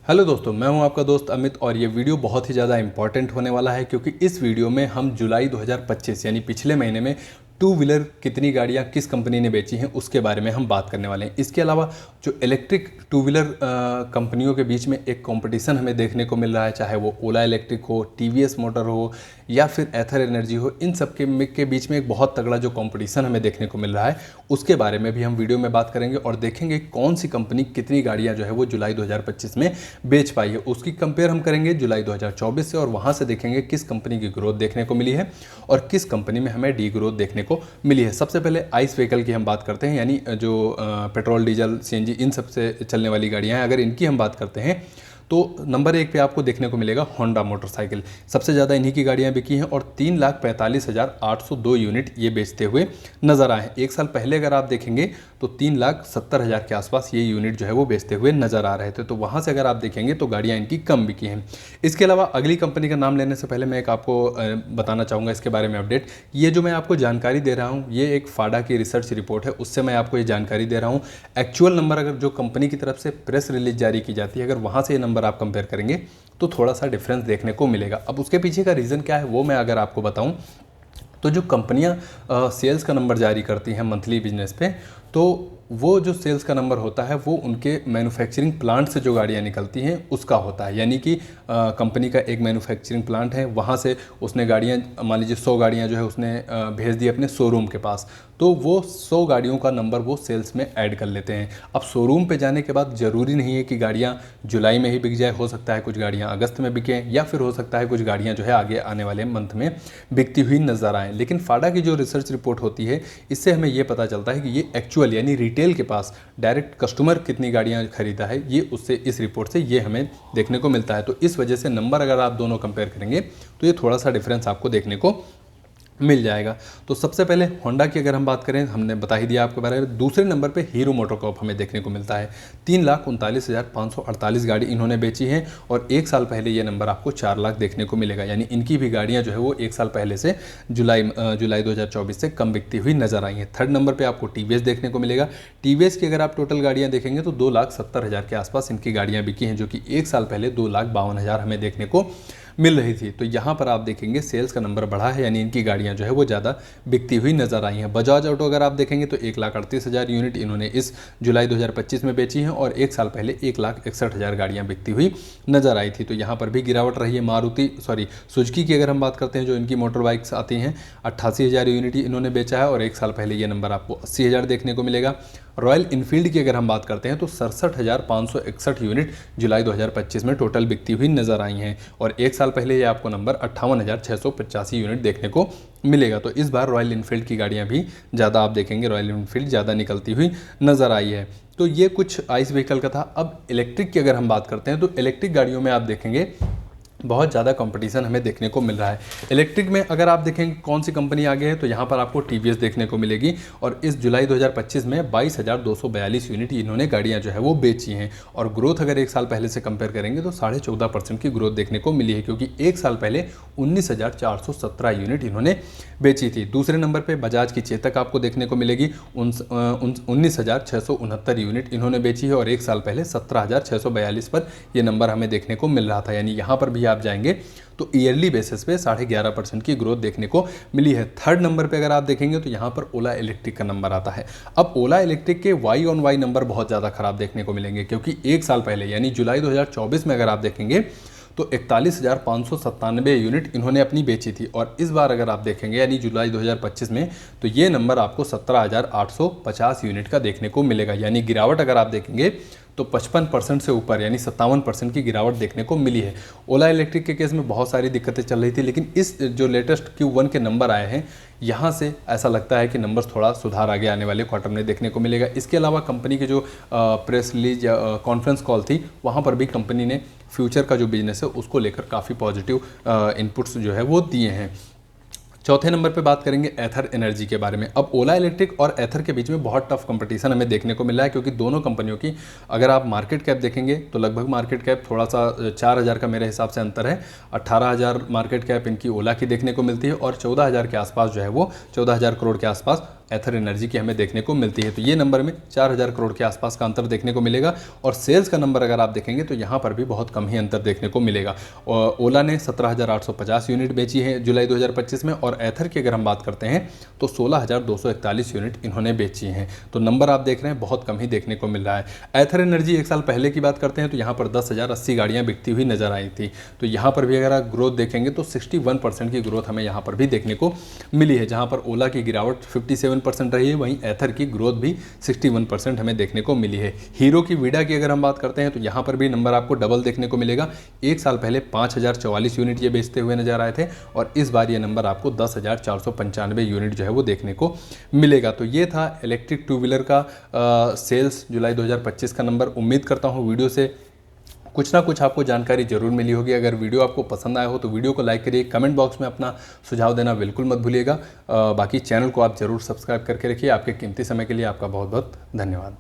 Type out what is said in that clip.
Hello दोस्तों, मैं हूं आपका दोस्त अमित और ये वीडियो बहुत ही ज़्यादा इंपॉर्टेंट होने वाला है क्योंकि इस वीडियो में हम जुलाई 2025 यानी पिछले महीने में टू व्हीलर कितनी गाड़ियां किस कंपनी ने बेची हैं उसके बारे में हम बात करने वाले हैं। इसके अलावा जो इलेक्ट्रिक टू व्हीलर कंपनियों के बीच में एक कंपटीशन हमें देखने को मिल रहा है, चाहे वो ओला इलेक्ट्रिक हो, टीवीएस मोटर हो या फिर एथर एनर्जी हो, इन सब के बीच में एक बहुत तगड़ा जो कंपटीशन हमें देखने को मिल रहा है उसके बारे में भी हम वीडियो में बात करेंगे और देखेंगे कौन सी कंपनी कितनी गाड़ियां जो है वो जुलाई 2025 में बेच पाई है। उसकी कंपेयर हम करेंगे जुलाई 2024 से और वहां से देखेंगे किस कंपनी की ग्रोथ देखने को मिली है और किस कंपनी में हमें डी ग्रोथ देखने को मिली है। सबसे पहले आइस व्हीकल की हम बात करते हैं, यानी जो पेट्रोल, डीजल, सीएनजी इन सब से चलने वाली गाड़ियां हैं। अगर इनकी हम बात करते हैं तो नंबर 1 पे आपको देखने को मिलेगा होंडा मोटरसाइकिल। सबसे ज़्यादा इन्हीं की गाड़ियां बिकी हैं और 3,45,802 यूनिट ये बेचते हुए नज़र आए हैं। एक साल पहले अगर आप देखेंगे तो 3,70,000 के आसपास ये यूनिट जो है वो बेचते हुए नज़र आ रहे थे। तो वहाँ से अगर आप देखेंगे तो गाड़ियाँ इनकी कम बिकी हैं। इसके अलावा अगली कंपनी का नाम लेने से पहले मैं एक आपको बताना चाहूँगा इसके बारे में अपडेट। ये जो मैं आपको जानकारी दे रहा हूँ ये एक फाडा की रिसर्च रिपोर्ट है, उससे मैं आपको ये जानकारी दे रहा हूँ। एक्चुअल नंबर अगर जो कंपनी की तरफ से प्रेस रिलीज जारी की जाती है, अगर वहाँ से ये नंबर आप कंपेयर करेंगे तो थोड़ा सा डिफरेंस देखने को मिलेगा। अब उसके पीछे का रीज़न क्या है वो मैं अगर आपको बताऊं तो जो कंपनियां सेल्स का नंबर जारी करती हैं मंथली बिजनेस पे, तो वो जो सेल्स का नंबर होता है वो उनके मैन्युफैक्चरिंग प्लांट से जो गाड़ियाँ निकलती हैं उसका होता है। यानी कि कंपनी का एक मैन्युफैक्चरिंग प्लांट है, वहाँ से उसने गाड़ियाँ, मान लीजिए 100 गाड़ियाँ जो है उसने भेज दी अपने शोरूम के पास, तो वो 100 गाड़ियों का नंबर वो सेल्स में ऐड कर लेते हैं। अब शोरूम पे जाने के बाद ज़रूरी नहीं है कि गाड़ियाँ जुलाई में ही बिक जाए, हो सकता है कुछ गाड़ियाँ अगस्त में बिकें या फिर हो सकता है कुछ गाड़ियाँ जो है आगे आने वाले मंथ में बिकती हुई नज़र आएँ। लेकिन फाडा की जो रिसर्च रिपोर्ट होती है इससे हमें ये पता चलता है कि ये एक्चुअल यानी रिटेल के पास डायरेक्ट कस्टमर कितनी गाड़ियां खरीदा है, ये उससे इस रिपोर्ट से ये हमें देखने को मिलता है। तो इस वजह से नंबर अगर आप दोनों कंपेयर करेंगे तो ये थोड़ा सा डिफरेंस आपको देखने को मिल जाएगा। तो सबसे पहले होंडा की अगर हम बात करें, हमने बता ही दिया आपके बारे में। दूसरे नंबर पे हीरो मोटोकॉर्प हमें देखने को मिलता है। 3,39,548 गाड़ी इन्होंने बेची हैं और एक साल पहले ये नंबर आपको 4 लाख देखने को मिलेगा। यानी इनकी भी गाड़ियां जो है वो एक साल पहले से जुलाई 2024 से कम बिकती हुई नजर आई हैं। थर्ड नंबर पर आपको टीवीएस देखने को मिलेगा। टीवीएस की अगर आप टोटल गाड़ियाँ देखेंगे तो 2,70,000 के आसपास इनकी गाड़ियाँ बिकी हैं, जो कि एक साल पहले 2,52,000 हमें देखने को मिल रही थी। तो यहाँ पर आप देखेंगे सेल्स का नंबर बढ़ा है, यानी इनकी गाड़ियाँ जो है वो ज़्यादा बिकती हुई नज़र आई हैं। बजाज ऑटो अगर आप देखेंगे तो 1,38,000 यूनिट इन्होंने इस जुलाई 2025 में बेची हैं और एक साल पहले 1,61,000 गाड़ियाँ बिकती हुई नज़र आई थी। तो यहाँ पर भी गिरावट रही है। सुजुकी की अगर हम बात करते हैं, जो इनकी मोटर बाइक्स आती हैं, 88,000 यूनिट इन्होंने बेचा है और एक साल पहले ये नंबर आपको 80,000 देखने को मिलेगा। रॉयल इनफील्ड की अगर हम बात करते हैं तो 67,561 यूनिट जुलाई 2025 में टोटल बिकती हुई नज़र आई हैं और एक साल पहले ये आपको नंबर 58,685 यूनिट देखने को मिलेगा। तो इस बार रॉयल इनफील्ड की गाड़ियां भी ज़्यादा आप देखेंगे, रॉयल इनफील्ड ज़्यादा निकलती हुई नज़र आई है। तो ये कुछ आइस व्हीकल का था। अब इलेक्ट्रिक की अगर हम बात करते हैं तो इलेक्ट्रिक गाड़ियों में आप देखेंगे बहुत ज़्यादा कंपटीशन हमें देखने को मिल रहा है। इलेक्ट्रिक में अगर आप देखेंगे कौन सी कंपनी आगे है तो यहाँ पर आपको टीवीएस देखने को मिलेगी और इस जुलाई 2025 में 22,242 यूनिट इन्होंने गाड़ियाँ जो है वो बेची हैं और ग्रोथ अगर एक साल पहले से कंपेयर करेंगे तो 14.5% की ग्रोथ देखने को मिली है, क्योंकि एक साल पहले 19,417 यूनिट इन्होंने बेची थी। दूसरे नंबर पर बजाज की चेतक आपको देखने को मिलेगी, 19,669 यूनिट इन्होंने बेची है और एक साल पहले 17,642 पर यह नंबर हमें देखने को मिल रहा था। यानी यहाँ पर भी आप जाएंगे तो ईयरली बेसिस पे 11.5% की ग्रोथ देखने को मिली है। थर्ड नंबर पे अगर आप देखेंगे तो यहाँ पर ओला इलेक्ट्रिक का नंबर आता है। अब ओला इलेक्ट्रिक के वाई ऑन वाई नंबर बहुत ज़्यादा खराब देखने को मिलेंगे, क्योंकि एक साल पहले यानी जुलाई 2024 में अगर आप देखेंगे तो 41,597 यूनिट इन्होंने अपनी बेची थी और इस बार अगर आप देखेंगे यानी जुलाई 2025 में तो ये नंबर आपको 17,850 यूनिट का देखने को मिलेगा। यानी गिरावट अगर आप देखेंगे तो 55% से ऊपर यानी 57% की गिरावट देखने को मिली है। ओला इलेक्ट्रिक के केस में बहुत सारी दिक्कतें चल रही थी, लेकिन इस जो लेटेस्ट Q1 के नंबर आए हैं यहाँ से ऐसा लगता है कि नंबर्स थोड़ा सुधार आगे आने वाले क्वार्टर में देखने को मिलेगा। इसके अलावा कंपनी की जो प्रेस रिलीज या कॉन्फ्रेंस कॉल थी वहाँ पर भी कंपनी ने फ्यूचर का जो बिजनेस है उसको लेकर काफ़ी पॉजिटिव इनपुट्स जो है वो दिए हैं। चौथे नंबर पे बात करेंगे एथर एनर्जी के बारे में। अब ओला इलेक्ट्रिक और एथर के बीच में बहुत टफ कंपटीशन हमें देखने को मिला है, क्योंकि दोनों कंपनियों की अगर आप मार्केट कैप देखेंगे तो लगभग मार्केट कैप थोड़ा सा 4,000 का मेरे हिसाब से अंतर है। 18,000 मार्केट कैप इनकी ओला की देखने को मिलती है और 14,000 के आसपास जो है वो 14,000 करोड़ के आसपास एथर एनर्जी की हमें देखने को मिलती है। तो ये नंबर में 4000 करोड़ के आसपास का अंतर देखने को मिलेगा। और सेल्स का नंबर अगर आप देखेंगे तो यहाँ पर भी बहुत कम ही अंतर देखने को मिलेगा। और ओला ने 17,850 यूनिट बेची है जुलाई 2025 में, और एथर की अगर हम बात करते हैं तो 16,241 यूनिट इन्होंने बेची हैं। तो नंबर आप देख रहे हैं बहुत कम ही देखने को मिल रहा है। एथर एनर्जी एक साल पहले की बात करते हैं तो यहाँ पर 10,080 गाड़ियाँ बिकती हुई नजर आई थी। तो यहाँ पर भी अगर आप ग्रोथ देखेंगे तो 61% की ग्रोथ हमें यहाँ पर भी देखने को मिली है। जहाँ पर ओला की गिरावट 57% रही है, वहीं एथर की ग्रोथ भी 61% हमें देखने को मिली है। हीरो की वीडा की अगर हम बात करते हैं तो यहाँ पर भी नंबर आपको डबल देखने को मिलेगा। एक साल पहले 5,044 यूनिट ये बेचते हुए नजर आए थे, और इस बार ये नंबर आपको 10,495 यूनिट जो है वो देखने को मिलेगा। तो ये था इलेक्ट्रिक टू व्हीलर का सेल्स जुलाई 2025 का नंबर। उम्मीद करता हूँ वीडियो से कुछ ना कुछ आपको जानकारी जरूर मिली होगी। अगर वीडियो आपको पसंद आया हो तो वीडियो को लाइक करिए, कमेंट बॉक्स में अपना सुझाव देना बिल्कुल मत भूलिएगा। बाकी चैनल को आप जरूर सब्सक्राइब करके रखिए। आपके कीमती समय के लिए आपका बहुत बहुत धन्यवाद।